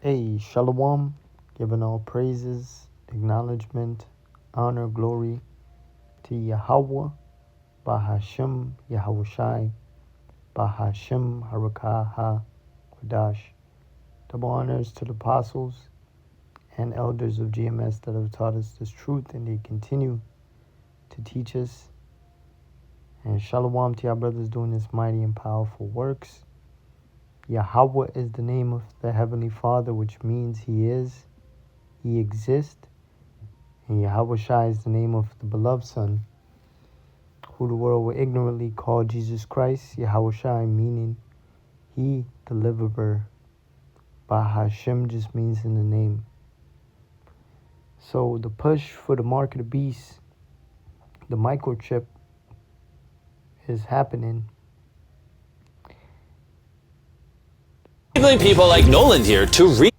Hey, Shalom, giving all praises, acknowledgement, honor, glory to Yahweh, Bahashem, Yahushai, Bahashem, Harakah, Quadash. Double honors to the apostles and elders of GMS that have taught us this truth, and they continue to teach us. And Shalom to our brothers doing this mighty and powerful works. Yahweh is the name of the Heavenly Father, which means He is, He exists. And Yahushai is the name of the beloved Son, who the world will ignorantly call Jesus Christ. Yahushai meaning He, deliverer. Bahashem just means in the name. So the push for the mark of the beast, the microchip, is happening. Enabling people like Nolan here to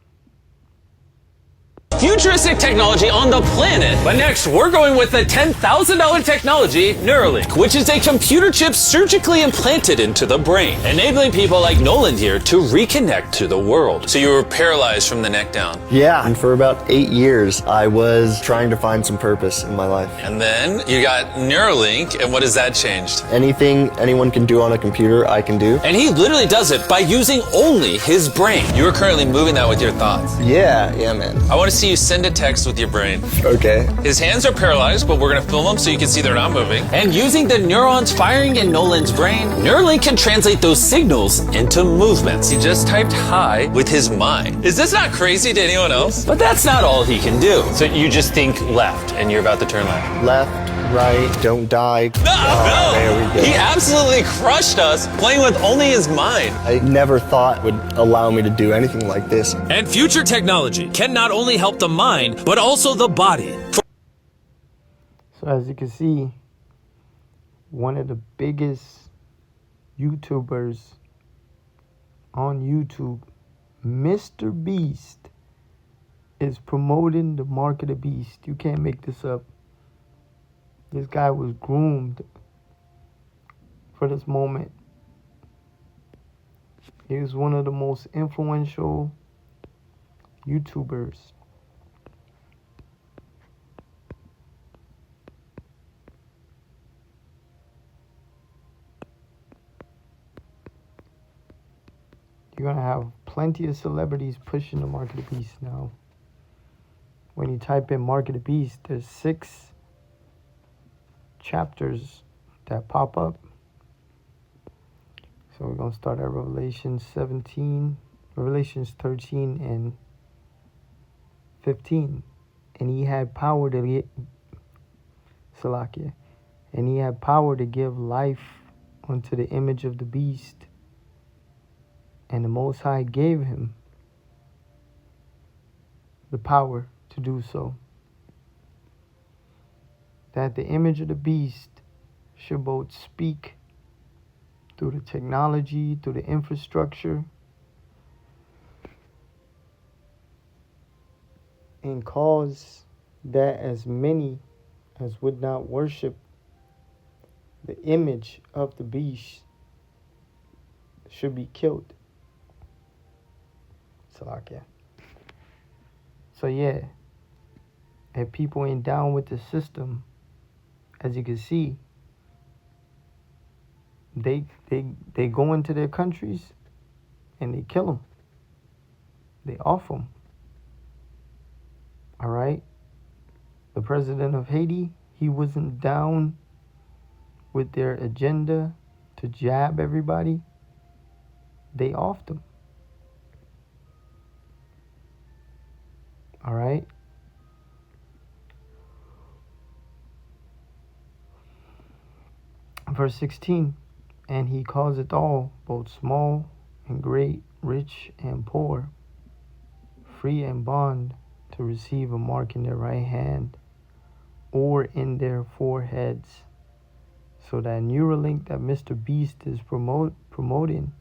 futuristic technology on the planet. But next, we're going with the $10,000 technology, Neuralink, which is a computer chip surgically implanted into the brain, enabling people like Nolan here to reconnect to the world. So you were paralyzed from the neck down. Yeah, and for about 8 years, I was trying to find some purpose in my life. And then you got Neuralink, and what has that changed? Anything anyone can do on a computer, I can do. And he literally does it by using only his brain. You are currently moving that with your thoughts. Yeah, man. I want to see you send a text with your brain. Okay. His hands are paralyzed, but we're going to film them so you can see they're not moving. And using the neurons firing in Nolan's brain, Neuralink can translate those signals into movements. He just typed hi with his mind. Is this not crazy to anyone else? But that's not all he can do. So you just think left, and you're about to turn left. Left, right, don't die. No! There we go. He absolutely crushed us playing with only his mind. I never thought would allow me to do anything like this. And future technology can not only help the mind, but also the body. So as you can see, one of the biggest YouTubers on YouTube, Mr. Beast, is promoting the mark of the beast. You can't make this up. This guy was groomed for this moment. He is one of the most influential YouTubers. You're going to have plenty of celebrities pushing the mark of the beast now. When you type in mark of the beast, there's 6 chapters that pop up. So we're going to start at Revelation 13 and 15. And he had power to Salakia. And he had power to give life unto the image of the beast. And the Most High gave him the power to do so. That the image of the beast should both speak through the technology, through the infrastructure, and cause that as many as would not worship the image of the beast should be killed. So yeah, if people ain't down with the system, as you can see, they go into their countries and they kill them. They off them. All right. The president of Haiti, he wasn't down with their agenda to jab everybody. They offed him. All right. Verse 16, and he causeth all, both small and great, rich and poor, free and bond, to receive a mark in their right hand or in their foreheads. So that Neuralink that Mr. Beast is promoting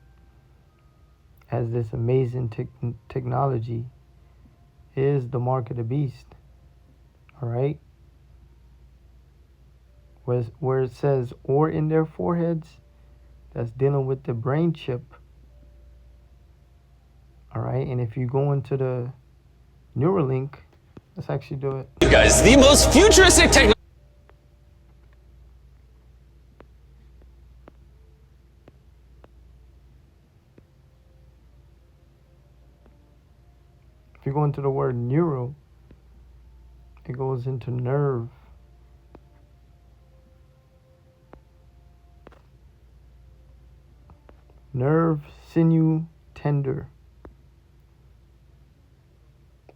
as this amazing technology is the mark of the beast. All right. Where it says or in their foreheads, that's dealing with the brain chip. All right, and if you go into the Neuralink, let's actually do it. You guys, the most futuristic technology. If you go into the word neural, it goes into nerve. Nerve, sinew, tender.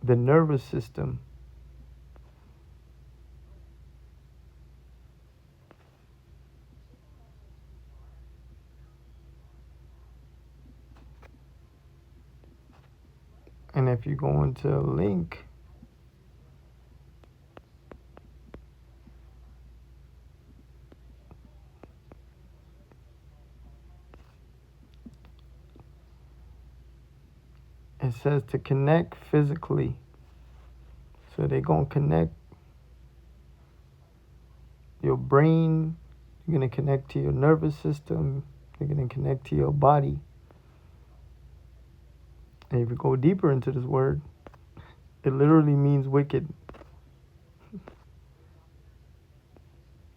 The nervous system. And if you go into link, it says to connect physically. So they're going to connect your brain, you're going to connect to your nervous system, you're going to connect to your body. And if you go deeper into this word, it literally means wicked.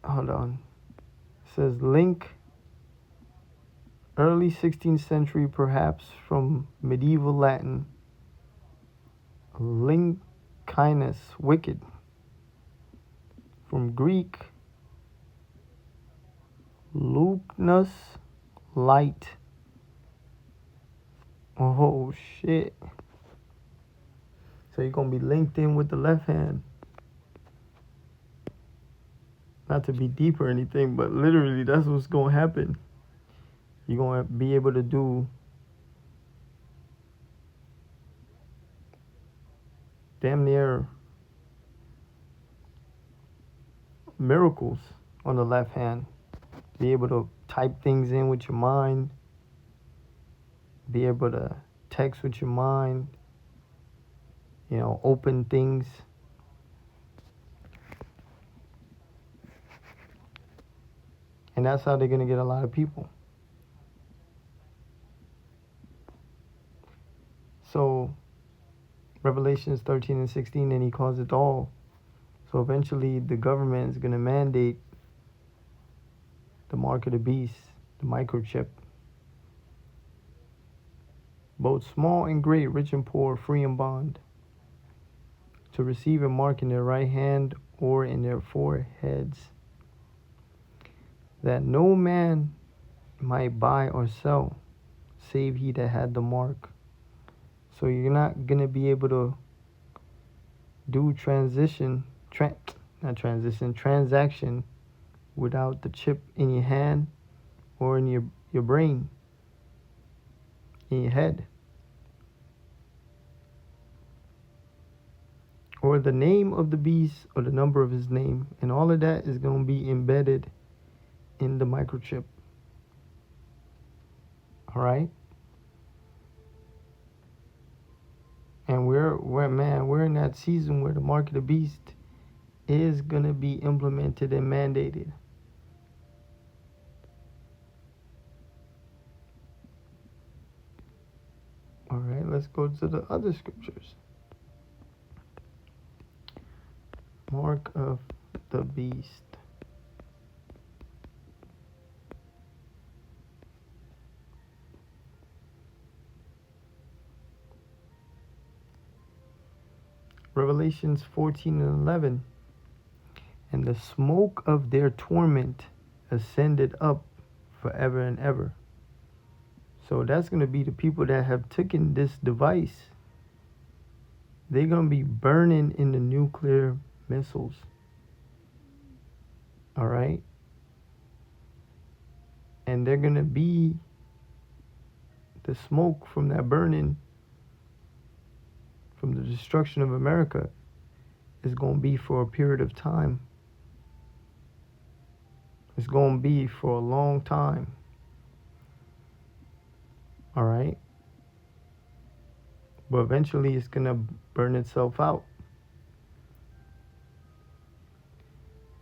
Hold on. It says link, early 16th century, perhaps from medieval Latin. Linkinus, wicked. From Greek, luminous, light. Oh shit. So you're going to be linked in with the left hand. Not to be deep or anything, but literally that's what's going to happen. You're going to be able to do damn near miracles on the left hand. Be able to type things in with your mind. Be able to text with your mind. You know, open things. And that's how they're going to get a lot of people. So, Revelations 13 and 16, and he calls it all. So eventually the government is going to mandate the mark of the beast, the microchip. Both small and great, rich and poor, free and bond, to receive a mark in their right hand or in their foreheads, that no man might buy or sell, save he that had the mark. So you're not going to be able to do transaction without the chip in your hand or in your brain, in your head. Or the name of the beast or the number of his name. And all of that is going to be embedded in the microchip. All right? And we're in that season where the mark of the beast is going to be implemented and mandated. All right, let's go to the other scriptures. Mark of the beast. Revelations 14 and 11. And the smoke of their torment ascended up forever and ever. So that's going to be the people that have taken this device. They're going to be burning in the nuclear missiles. All right? And they're going to be the smoke from that burning, from the destruction of America, is going to be for a period of time. It's going to be for a long time. All right? But eventually it's going to burn itself out.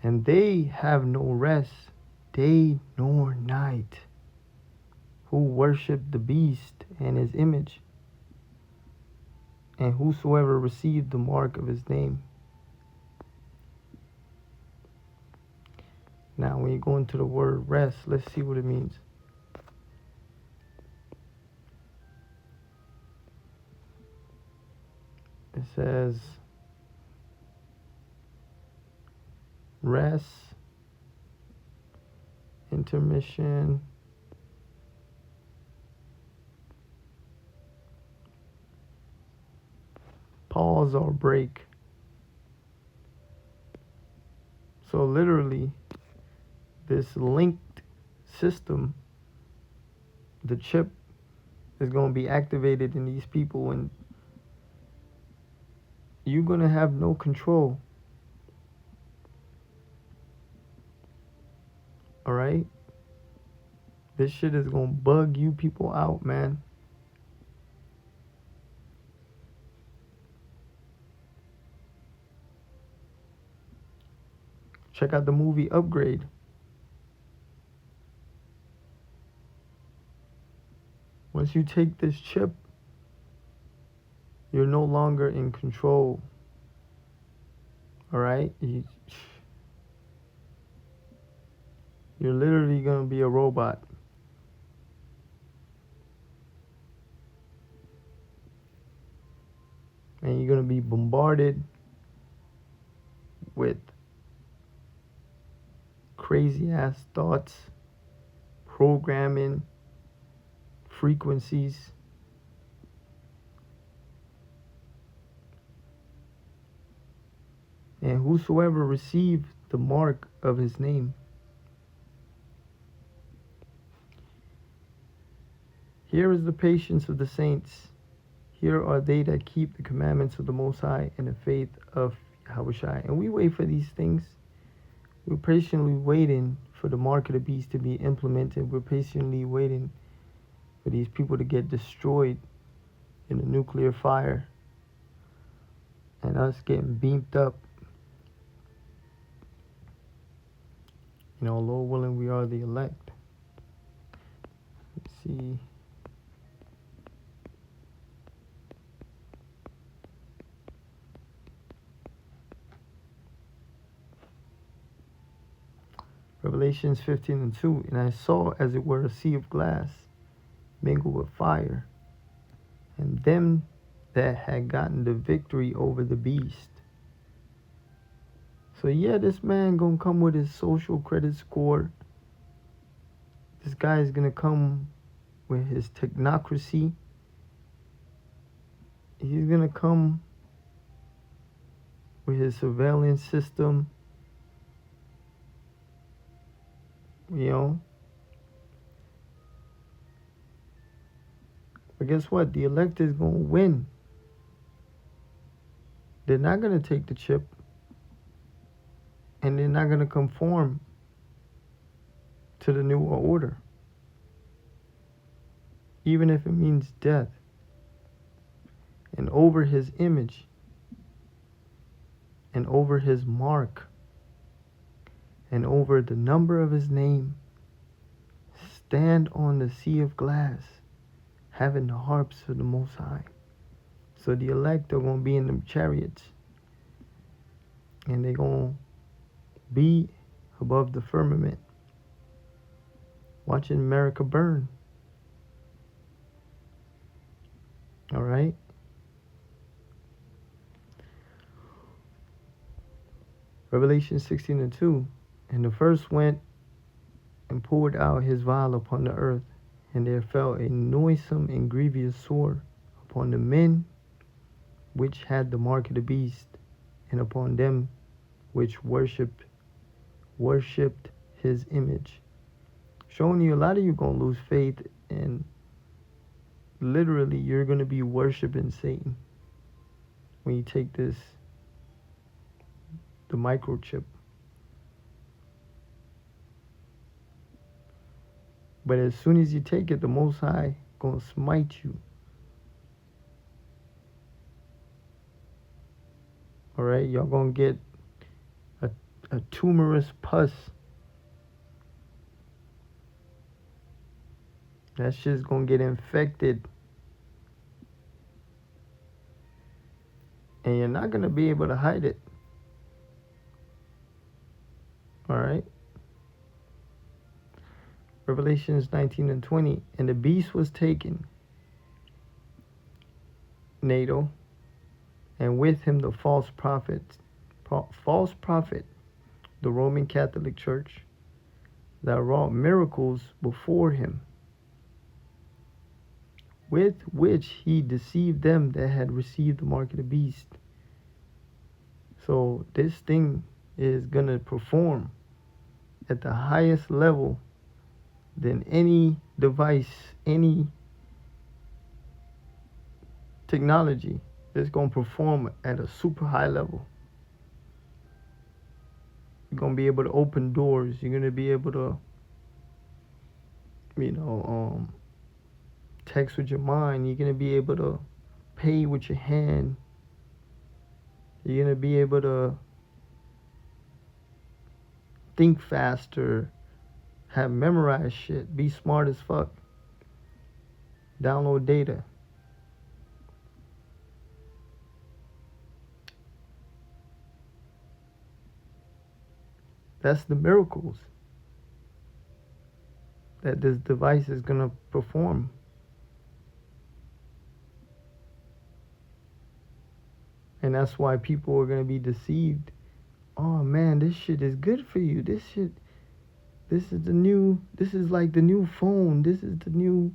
And they have no rest, day nor night, who worship the beast and his image, And whosoever received the mark of his name. Now, when you go into the word rest, let's see what it means. It says, rest, intermission, pause or break. So literally, this linked system, the chip is going to be activated in these people, and you're going to have no control. All right? This shit is going to bug you people out, man. Check out the movie Upgrade. Once you take this chip, you're no longer in control. All right? You're literally going to be a robot. And you're going to be bombarded with crazy ass thoughts, programming, frequencies. And whosoever received the mark of his name. Here is the patience of the saints. Here are they that keep the commandments of the Most High and the faith of Yahushua. And we wait for these things. We're patiently waiting for the mark of the beast to be implemented. We're patiently waiting for these people to get destroyed in the nuclear fire. And us getting beamed up. You know, Lord willing, we are the elect. Let's see. Revelations 15:2. And I saw as it were a sea of glass mingled with fire, and them that had gotten the victory over the beast. So yeah, this man gonna come with his social credit score. This guy is gonna come with his technocracy. He's gonna come with his surveillance system. You know. But guess what? The elect is gonna win. They're not gonna take the chip. And they're not going to conform to the new order. Even if it means death. And over his image. And over his mark. And over the number of his name. Stand on the sea of glass. Having the harps of the Most High. So the elect are going to be in them chariots. And they're going to be above the firmament, watching America burn. All right. Revelation 16:2. And the first went and poured out his vial upon the earth, and there fell a noisome and grievous sword upon the men which had the mark of the beast, and upon them which worshipped his image. Showing you a lot of you gonna lose faith, and literally you're gonna be worshiping Satan when you take the microchip. But as soon as you take it, the Most High gonna smite you. All right, y'all gonna get a tumorous pus. That shit's gonna get infected. And you're not going to be able to hide it. All right? Revelations 19:20. And the beast was taken, NATO, and with him the false prophet, the Roman Catholic Church, that wrought miracles before him, with which he deceived them that had received the mark of the beast. So this thing is going to perform at the highest level than any device, any technology. It's going to perform at a super high level. You're going to be able to open doors. You're going to be able to, text with your mind. You're going to be able to pay with your hand. You're going to be able to think faster, have memorized shit, be smart as fuck, download data. That's the miracles that this device is going to perform. And that's why people are going to be deceived. Oh man, this shit is good for you. This is like the new phone. This is the new,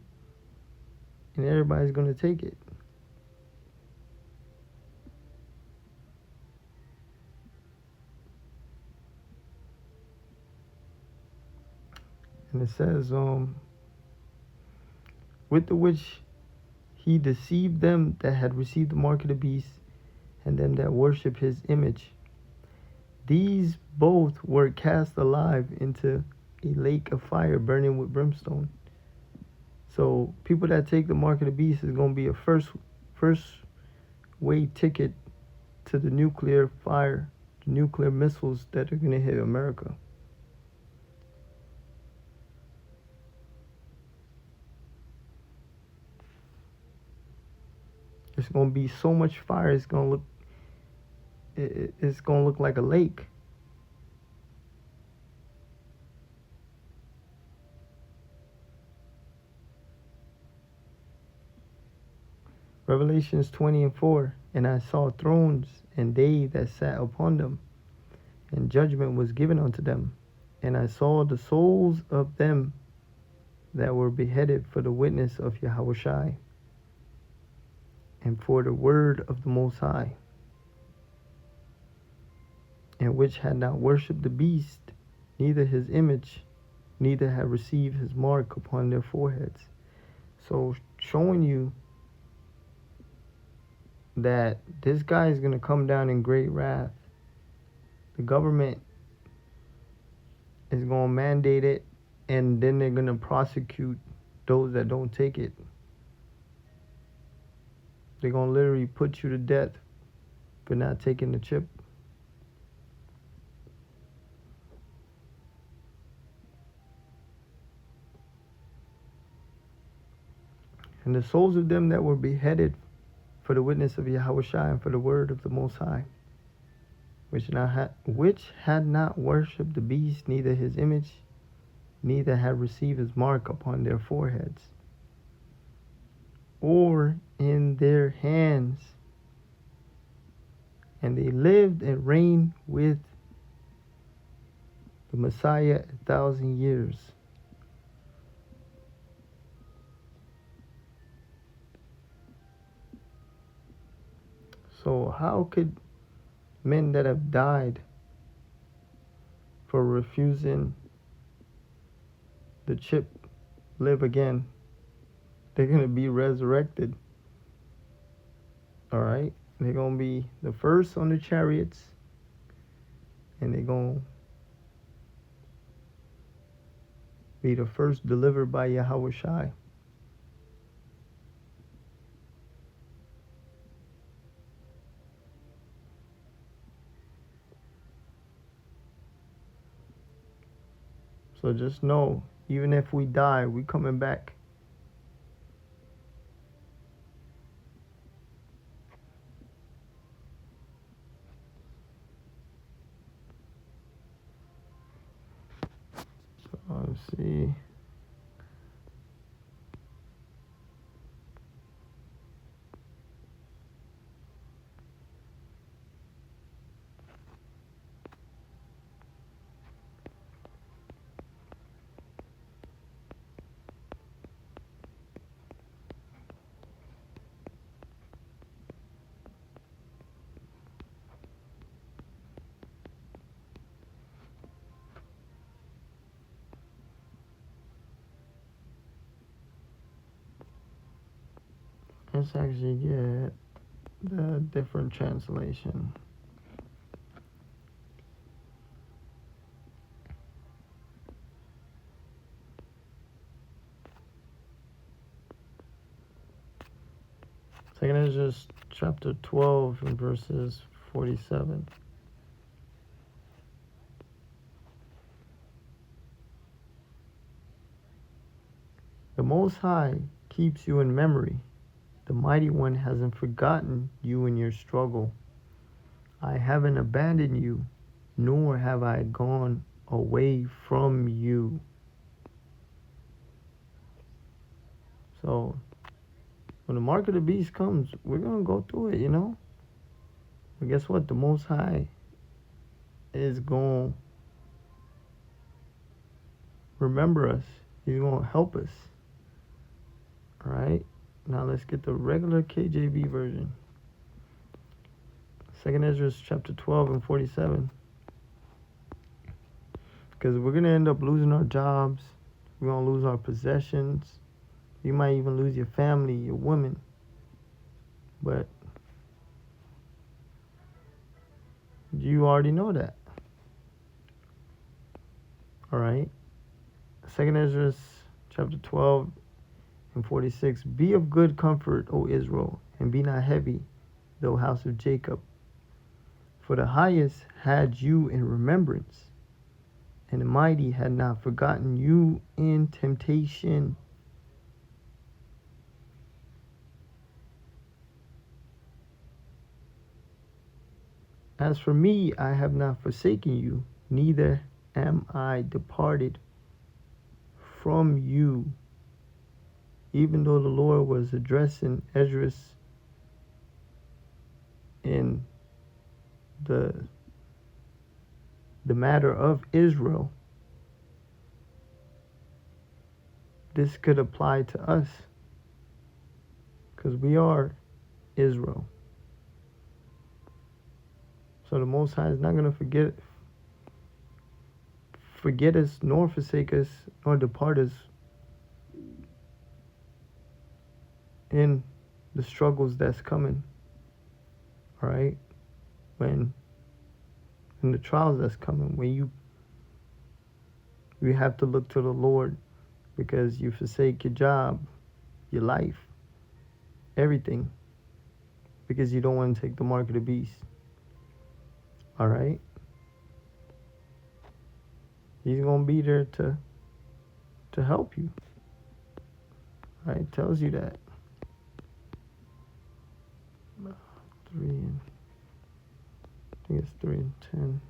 and everybody's going to take it. And it says, with the which he deceived them that had received the mark of the beast, and them that worship his image. These both were cast alive into a lake of fire burning with brimstone. So people that take the mark of the beast is going to be a first way ticket to the nuclear fire, the nuclear missiles that are going to hit America. It's going to be so much fire, it's going to look like a lake. Revelations 20:4. And I saw thrones, and they that sat upon them, and judgment was given unto them. And I saw the souls of them that were beheaded for the witness of Yahushua, and for the word of the Most High, and which had not worshipped the beast, neither his image, neither had received his mark upon their foreheads. So showing you that this guy is going to come down in great wrath. The government is going to mandate it, and then they're going to prosecute those that don't take it. They're going to literally put you to death for not taking the chip. And the souls of them that were beheaded for the witness of Yahushua and for the word of the Most High, which had not worshipped the beast, neither his image, neither had received his mark upon their foreheads, or in their hands. And they lived and reigned with the Messiah 1,000 years. So how could men that have died for refusing the chip live again? They're going to be resurrected. All right? They're going to be the first on the chariots, and they're going to be the first delivered by Yahushua. So just know, even if we die, we coming back. see. Let's actually get the different translation. Second Ezra chapter 12 and verses 47. The Most High keeps you in memory. The Mighty One hasn't forgotten you in your struggle. I haven't abandoned you, nor have I gone away from you. So, when the mark of the beast comes, we're going to go through it, you know? But guess what? The Most High is going to remember us. He's going to help us. All right? Now let's get the regular KJV version. 2nd Ezra chapter 12 and 47. Because we're going to end up losing our jobs. We're going to lose our possessions. You might even lose your family, your woman. But you already know that. All right. 2nd Ezra chapter 12 and 46. Be of good comfort, O Israel, and be not heavy, thou house of Jacob. For the highest had you in remembrance, and the mighty had not forgotten you in temptation. As for me, I have not forsaken you, neither am I departed from you. Even though the Lord was addressing Esdras in the matter of Israel, this could apply to us because we are Israel. So the Most High is not going to forget us, nor forsake us, nor depart us in the struggles that's coming. All right? When in the trials that's coming, when you have to look to the Lord because you forsake your job, your life, everything, because you don't want to take the mark of the beast. All right? He's going to be there to help you. All right? Tells you that. 3 and I think it's 3 and 10.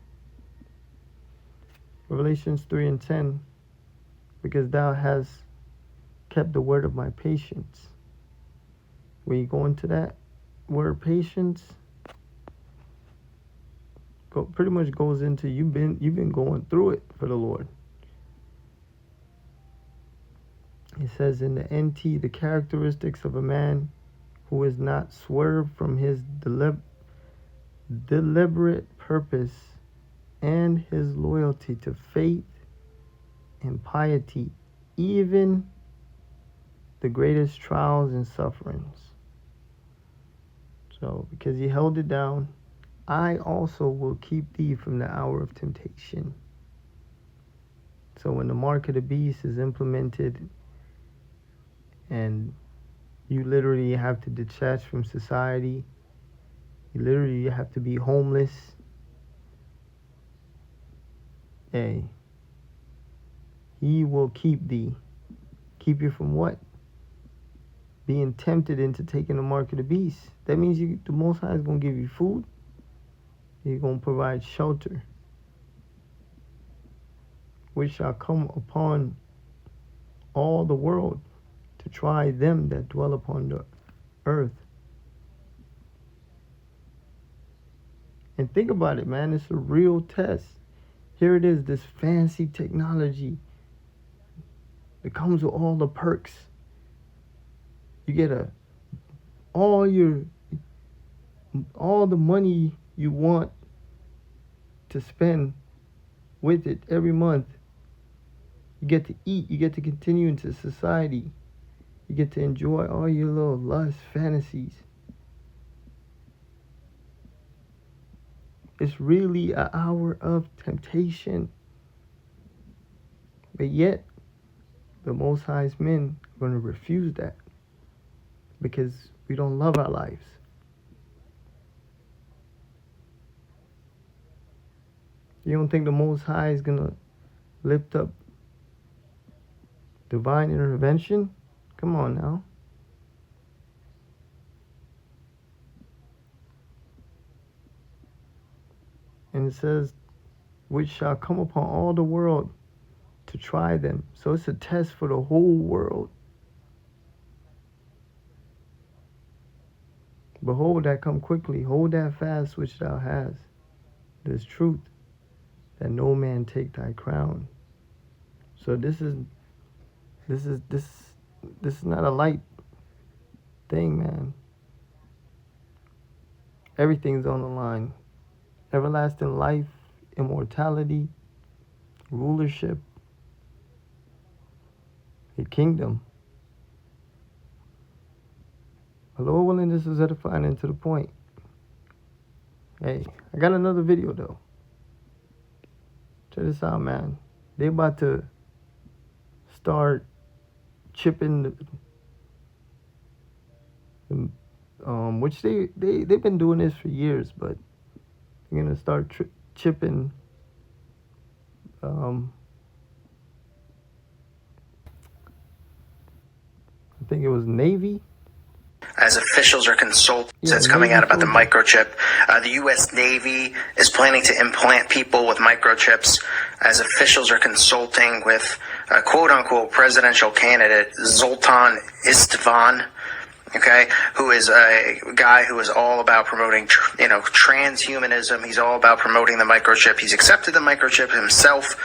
Revelations 3 and 10. Because thou hast kept the word of my patience. When you go into that word patience, pretty much goes into you've been going through it for the Lord. It says in the NT, the characteristics of a man who is not swerved from his deliberate purpose and his loyalty to faith and piety, even the greatest trials and sufferings. So, because he held it down, I also will keep thee from the hour of temptation. So when the mark of the beast is implemented and you literally have to detach from society, you literally have to be homeless, hey, he will keep thee. Keep you from what? Being tempted into taking the mark of the beast. That means the Most High is going to give you food. He's going to provide shelter, which shall come upon all the world to try them that dwell upon the earth. And think about it, man. It's a real test. Here it is, this fancy technology. It comes with all the perks. You get all the money you want to spend with it every month. You get to eat. You get to continue into society. You get to enjoy all your little lust fantasies. It's really an hour of temptation. But yet, the Most High's men are going to refuse that because we don't love our lives. You don't think the Most High is going to lift up divine intervention? Come on now. And it says, which shall come upon all the world to try them. So it's a test for the whole world. Behold, that come quickly. Hold that fast which thou hast. This truth, that no man take thy crown. So this is not a light thing, man. Everything's on the line. Everlasting life, immortality, rulership, a kingdom. The Lord willing, this is edifying and to the point. Hey, I got another video though. Check this out, man. They about to start chipping which they've been doing this for years, but they're gonna start chipping I think it was Navy. As officials are consulting, that's coming out about the microchip. The U.S. Navy is planning to implant people with microchips. As officials are consulting with quote-unquote presidential candidate Zoltan Istvan, okay, who is a guy who is all about promoting, transhumanism. He's all about promoting the microchip. He's accepted the microchip himself,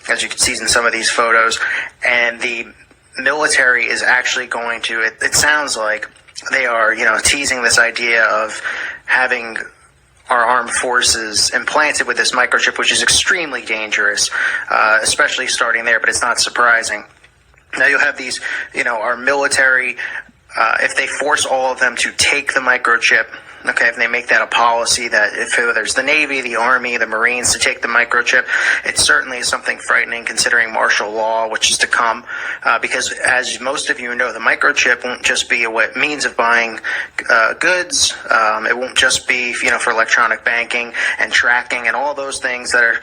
as you can see in some of these photos. And the military is actually going to, it sounds like they are, teasing this idea of having our armed forces implanted with this microchip, which is extremely dangerous, especially starting there, but it's not surprising. Now you'll have these, our military, if they force all of them to take the microchip, okay, if they make that a policy that if there's the Navy, the Army, the Marines to take the microchip, it certainly is something frightening considering martial law, which is to come, because as most of you know, the microchip won't just be a means of buying goods. It won't just be, for electronic banking and tracking and all those things that are,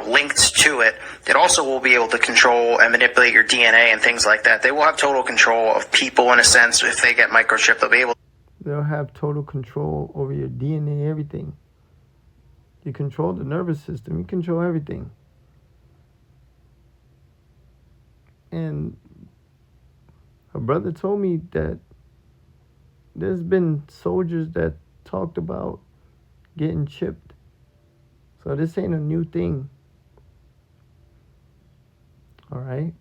linked to it. It also will be able to control and manipulate your DNA and things like that. They will have total control of people in a sense. If they get microchipped, they'll be able. They'll have total control over your DNA, everything. You control the nervous system. You control everything. And a brother told me that there's been soldiers that talked about getting chipped. So this ain't a new thing. All right?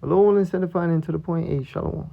The Lord will sanctify into the point. Shalom.